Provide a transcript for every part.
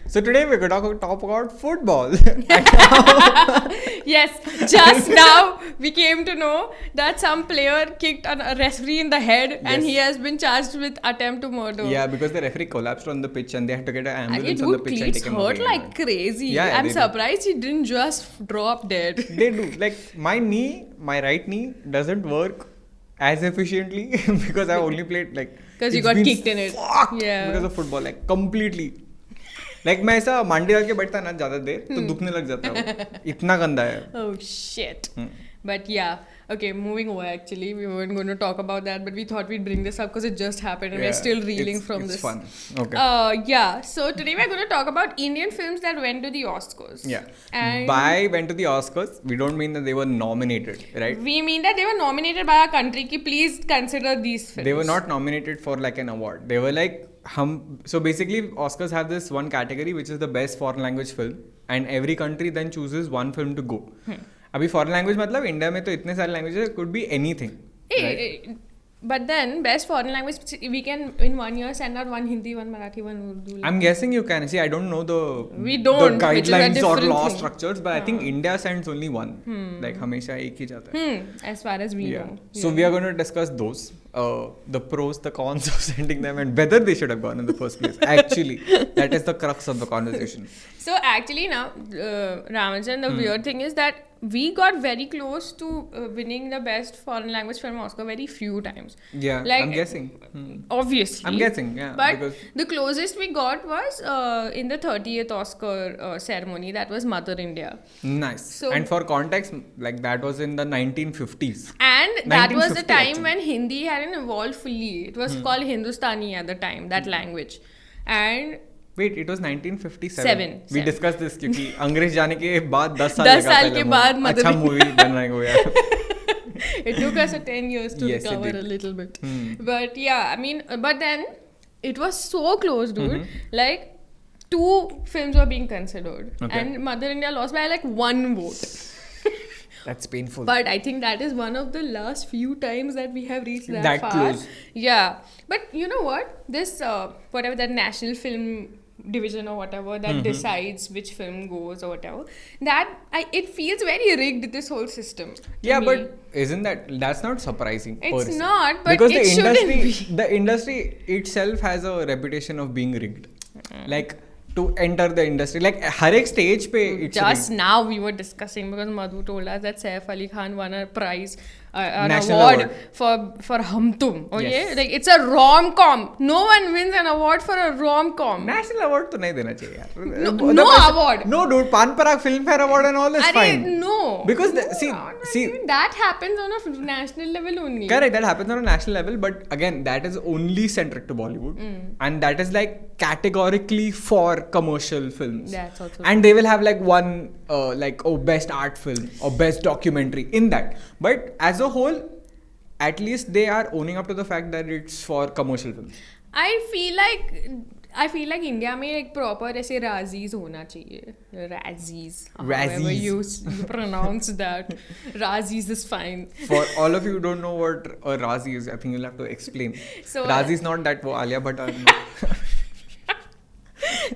So today we're going to talk about football. Yes, just now we came to know that some player kicked a referee in the head and he has been charged with attempt to murder. Yeah, because the referee collapsed on the pitch and they had to get an ambulance on the pitch and cleats take him hurt away. like crazy. Yeah, I'm surprised he didn't just drop dead. They do. Like my right knee doesn't work as efficiently because I only played like... Because you got kicked in it. Yeah. Because of football, like completely. Like मैं ऐसा मांडी डाल के बैठता ना ज़्यादा देर तो दुखने लग जाता है इतना गंदा है. Oh shit. But yeah, okay, moving over actually. We weren't going to talk about that, but we thought we'd bring this up because it just happened and we're still reeling from this. It's fun. Okay. Yeah, so today we're going to talk about Indian films that went to the Oscars. Yeah. And by went to the Oscars, we don't mean that they were nominated, right? we mean that they were nominated by our country. Ki please consider these films. They were not nominated for like an award. They were like, so basically Oscars have this one category which is the best foreign language film and every country then chooses one film to go. अभी foreign language मतलब India में तो इतने सारे languages could be anything. Right? But then best foreign language we can in 1 year send out one Hindi, one Marathi, one Urdu. I'm guessing you can. See, I don't know the guidelines or law structures, but I think India sends only one. Like हमेशा एक ही जाता है. As far as we know. So we are going to discuss those, the pros, the cons of sending them, and whether they should have gone in the first place. Actually, that is the crux of the conversation. So actually now, Ramanujan, the weird thing is that we got very close to winning the best foreign language film Oscar very few times. Yeah, like, I'm guessing. Obviously. I'm guessing, yeah. But the closest we got was in the 30th Oscar ceremony. That was Mother India. Nice. So, and for context, like that was in the 1950s. And that was the time when Hindi hadn't evolved fully. It was called Hindustani at the time, that language. And... Wait, it was 1957. We discussed this क्योंकि अंग्रेज जाने के बाद 10 साल के बाद अच्छा movie बनने को यार. It took us 10 years to recover a little bit. But yeah, I mean, but then it was so close, dude. Like 2 films were being considered, and Mother India lost by like 1 vote. That's painful. But I think that is one of the last few times that we have reached that far. Close. Yeah. But you know what? This, whatever that national film division or whatever that decides which film goes or whatever, that it feels very rigged, this whole system. Yeah, but isn't that's not surprising? It's not, but because it shouldn't be. The industry itself has a reputation of being rigged. Like, to enter the industry, like हर एक stage पे it's just rigged. now we were discussing because Madhu told us that Saif Ali Khan won a prize, an National award for Hum Tum. Okay, Yes. like it's a rom-com. No one wins an award for a rom-com. National award तो नहीं देना चाहिए यार. No award. No, dude. Pan Parag Filmfare Award and all is fine. No. Because see, that happens on a national level only. Correct, that happens on a national level, but again, that is only centric to Bollywood, and that is like categorically for commercial films. That's also and they will have like one best art film or best documentary in that. But as a whole, at least they are owning up to the fact that it's for commercial films. I feel like India में एक proper ऐसे Razzies होना चाहिए. Razzies. However you pronounce that. Razzies is fine. For all of you who don't know what a Razzie is, I think you'll have to explain. So Razzie is not that वो Alia Bhatt.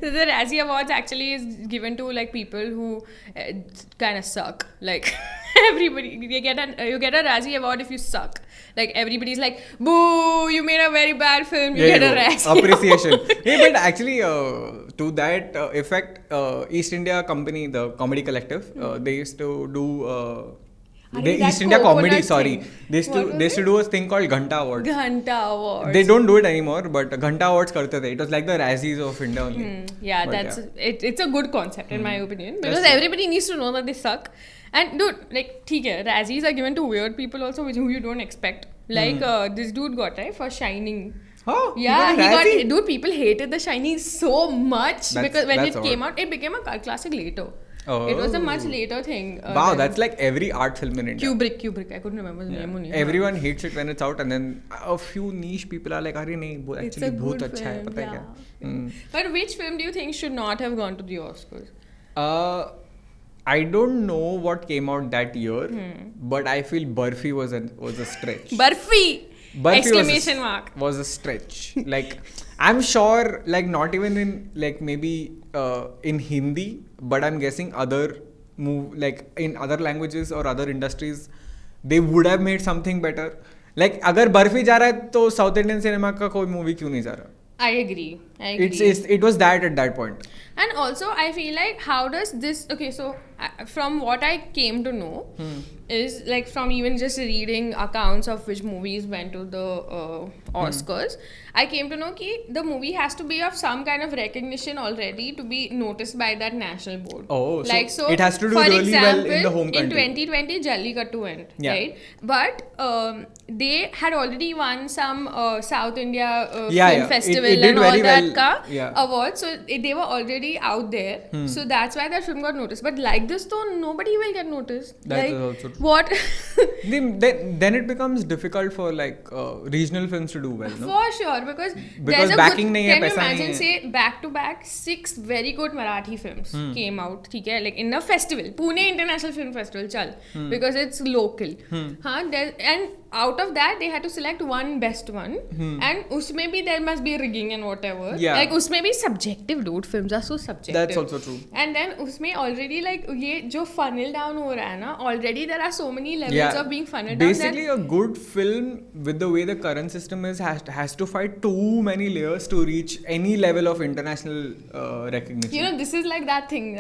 The Razzie Awards actually is given to like people who kind of suck. Like everybody, you get a Razzie Award if you suck. Like everybody's like, boo, you made a very bad film. You get a Razzie appreciation. Yeah, but actually, to that effect, East India Company, the comedy collective, they used to do. East India Comedy, sorry. They used to do a thing called Ghanta Awards. Ghanta Awards. They don't do it anymore, but Ghanta Awards karte the. It was like the Razzies of India only. Yeah, it's a good concept in my opinion, because everybody needs to know that they suck. And dude, like, theek hai, Razzies are given to weird people also, who you don't expect. Like this dude got for Shining. Oh, yeah, he got. Dude, people hated The Shining so much because when it came out, it became a classic later. Oh. It was a much later thing. Wow, that's like every art film in India. Kubrick. I couldn't remember the name. Everyone hates it when it's out, and then a few niche people are like, "Arey nahi, actually बहुत अच्छा है, पता है क्या?" But which film do you think should not have gone to the Oscars? I don't know what came out that year, but I feel Barfi was a stretch. Barfi! Exclamation mark. Was a stretch. Like, I'm sure, like not even in like maybe in Hindi, but I'm guessing like in other languages or other industries, they would have made something better. Like अगर बर्फी जा रहा है तो south Indian cinema का कोई movie क्यों नहीं जा रहा? I agree. It was that at that point. And also, I feel like, how does this... Okay, so from what I came to know is like from even just reading accounts of which movies went to the Oscars, I came to know that the movie has to be of some kind of recognition already to be noticed by that national board. Oh, like, so it has to do really well in the home country. In 2020, Jallikattu went, right? But they had already won some South India film festival and all that awards. So they were already out there. So that's why that film got noticed. But like this, though, nobody will get noticed. That like, is also true. What? then it becomes difficult for like regional films to do well, no? For sure, because there's a good... Can you imagine, say, back-to-back 6 very good Marathi films came out, like in a festival. Pune International Film Festival, chal. Because it's local. And out of that, they had to select one best one. And usme bhi there must be rigging and whatever. Yeah. Like, usme bhi subjective, dude. Films are so subjective. That's also true. And then usme already, like, ye jo funnel down ho raha hai na, already there are so many levels of being funneled down. Basically, a good film, with the way the current system is, has to fight too many layers to reach any level of international recognition. You know, this is like that thing,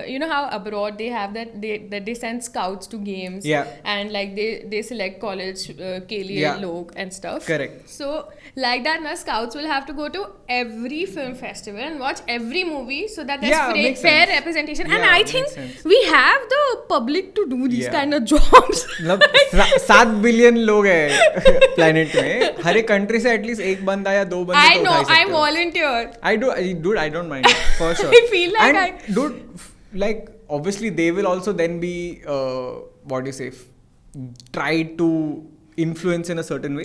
you know how abroad they have that they send scouts to games, and like they select college ke liye log and stuff. Correct. So like that, scouts will have to go to every film festival and watch every movie so that there's fair representation. And I think we have the public to do these kind of jobs. 7 billion लोग हैं planet में, हर एक country से at least एक बंदा या दो बंदे I know, I volunteer. I don't mind, for sure. I feel like dude, like obviously they will also then be what do you say, try to influence in a certain way,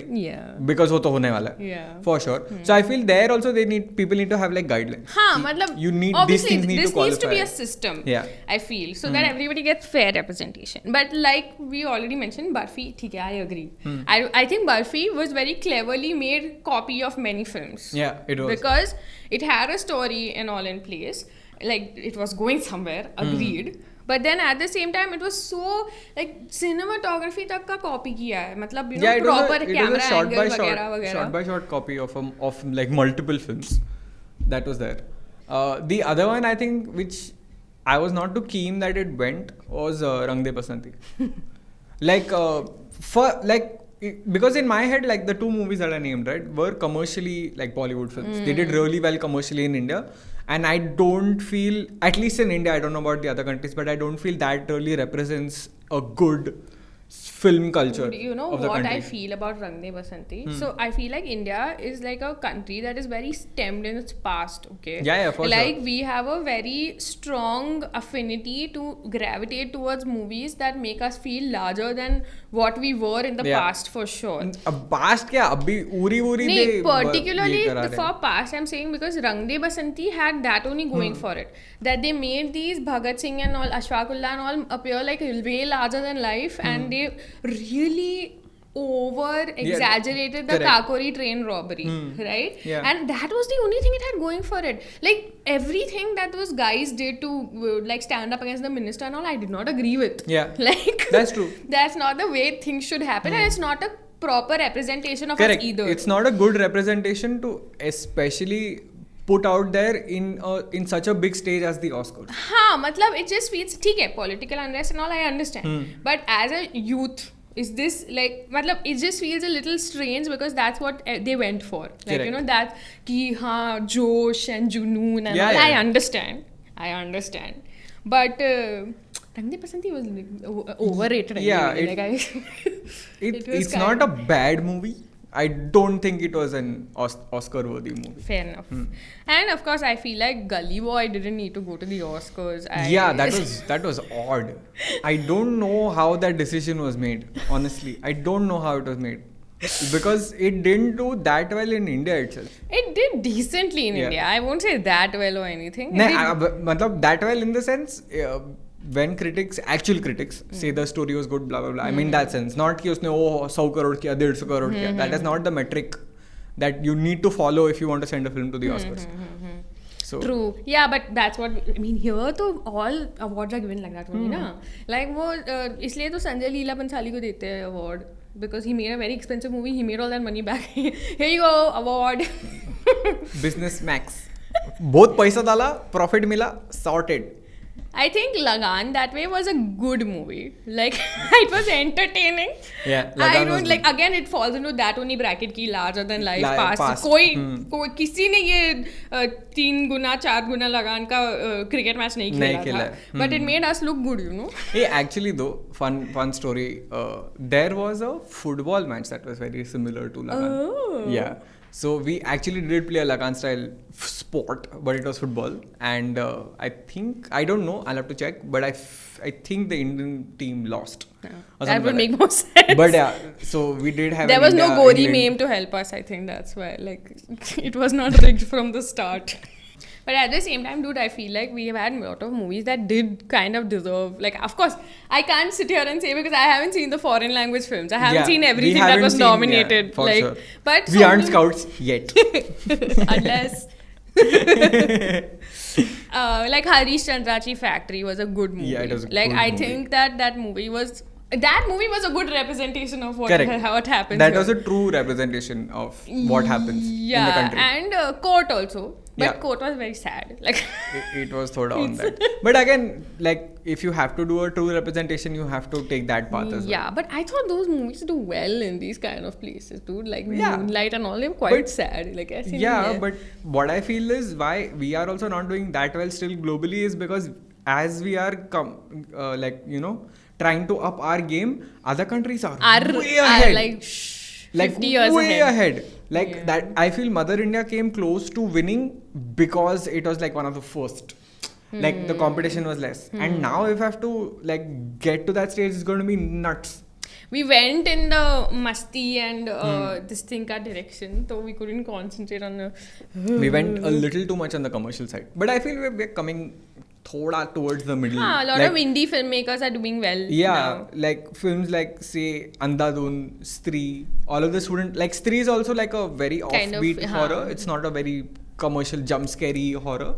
because वो तो होने वाला है, for sure. So I feel there also people need to have like guidelines. मतलब you need these things need this to qualify. Needs to be a system, I feel, so that everybody gets fair representation. But like we already mentioned, Barfi, ठीक है, I agree. I think Barfi was very cleverly made copy of many films. Yeah, it was, because it had a story and all in place, like it was going somewhere, agreed. But then at the same time, it was so like cinematography तक का copy किया है, मतलब you know proper camera angle वगैरह वगैरह. Shot by shot copy of like multiple films that was there. The other one I think which I was not too keen that it went was Rang De Basanti. Like because in my head, like the two movies that I named, right, were commercially like Bollywood films. They did really well commercially in India. And I don't feel, at least in India, I don't know about the other countries, but I don't feel that really represents a good film culture. You know of the what country. I feel about Rang De Basanti? So I feel like India is like a country that is very stemmed in its past, okay? Yeah, for like sure. we have a very strong affinity to gravitate towards movies that make us feel larger than what we were in the past, for sure. Past क्या अभी उरी नहीं, particularly for past I'm saying, because Rang De Basanti had that only going for it, that they made these Bhagat Singh and all, Ashfaqullah and all appear like way larger than life, and they really over exaggerated the Kakori train robbery, right? And that was the only thing it had going for it. Like everything that those guys did to like stand up against the minister and all, I did not agree with. Like that's true. That's not the way things should happen, and it's not a proper representation of us either. It's not a good representation to especially put out there in such a big stage as the Oscars. मतलब it just feels ठीक है, political unrest and all I understand, but as a youth, is this like मतलब it just feels a little strange, because that's what they went for, like you know that कि हाँ जोश and junoon and all. I understand, but Rang De Basanti was overrated. It's not a bad movie. I don't think it was an Oscar-worthy movie. Fair enough. And of course, I feel like Gully Boy didn't need to go to the Oscars. That was odd. I don't know how that decision was made. Honestly, I don't know how it was made, because it didn't do that well in India itself. It did decently in India. I won't say that well or anything. मतलब that well in the sense. When actual critics say the story was good, blah blah blah. I mean that sense, not कि उसने 100 crore किया, 150 crore किया. That is not the metric that you need to follow if you want to send a film to the Oscars. So True. Yeah, but that's what I mean. Here, तो all awards are given like that only, ना? Like वो इसलिए तो संजय लीला बंसाली को देते हैं award because he made a very expensive movie. He made all that money back. Here you go, award. business max. बहुत पैसा डाला, profit मिला, sorted. I think Lagaan that way was a good movie. Like it was entertaining. Yeah, I Lagaan don't was like again it falls into that only bracket की larger than life past. past. कोई किसी ने ये 3 गुना 4 गुना लगान का cricket match नहीं खेला था. But it made us look good, you know. Hey, actually though, fun story. There was a football match that was very similar to Lagaan. Oh. Yeah. So we actually did play a Lagaan style sport, but it was football. And I don't know, I'll have to check, but I think the Indian team lost. That would make more sense. But yeah, so we did have there was no Gori meme to help us, I think that's why. Like, it was not rigged from the start. But at the same time, dude, I feel like we have had a lot of movies that did kind of deserve. Like, of course, I can't sit here and say because I haven't seen the foreign language films. I haven't seen everything that was nominated. Yeah, for like, sure. But we aren't scouts yet. Unless. Like Harishchandrachi Factory was a good movie. Yeah, it was a like good I movie. think that movie was a good representation of what happens. That here. was a true representation of what happens in the country. And Court also. But Yeah. Court was very sad. Like it was thoda on that. But again, like if you have to do a true representation, you have to take that path as well. yeah, but I thought those movies do well in these kind of places, dude. Like Yeah. Moonlight and all, they were quite But- sad. Like I Yeah, but what I feel is why we are also not doing that well still globally is because as we are trying to up our game, other countries are way ahead. like 50 years way ahead. Like Yeah. that, I feel Mother India came close to winning because it was like one of the first. Like the competition was less, and now if I have to like get to that stage, it's going to be nuts. We went in the masti and this thing ka direction, so we couldn't concentrate on the. We went a little too much on the commercial side, but I feel we're coming thoda towards the middle. A lot like, of indie filmmakers are doing well. Yeah, now. like films like say Andhadhun, Stree, all of this wouldn't like Stree is also like a very Kind of, offbeat horror. It's not a very commercial jump scary horror.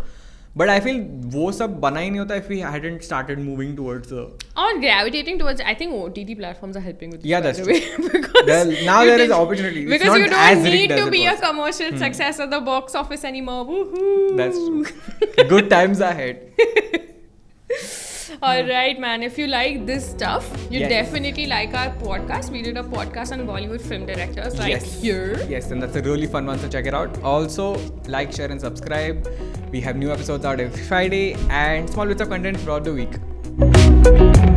But I feel वो सब बना ही नहीं होता if we hadn't started moving towards the. Or gravitating towards, I think OTT platforms are helping with this. Yeah, by that's the true. way, because Now you there is can- opportunity. It's Because not you as don't rigged need as to it be a was. commercial success at the box office anymore. Woohoo! That's true. Good times ahead. Alright, man. If you like this stuff, you Yes. definitely like our podcast. We did a podcast on Bollywood film directors right Yes. here. Yes, and that's a really fun one, so check it out. Also, like, share, and subscribe. We have new episodes out every Friday and small bits of content throughout the week.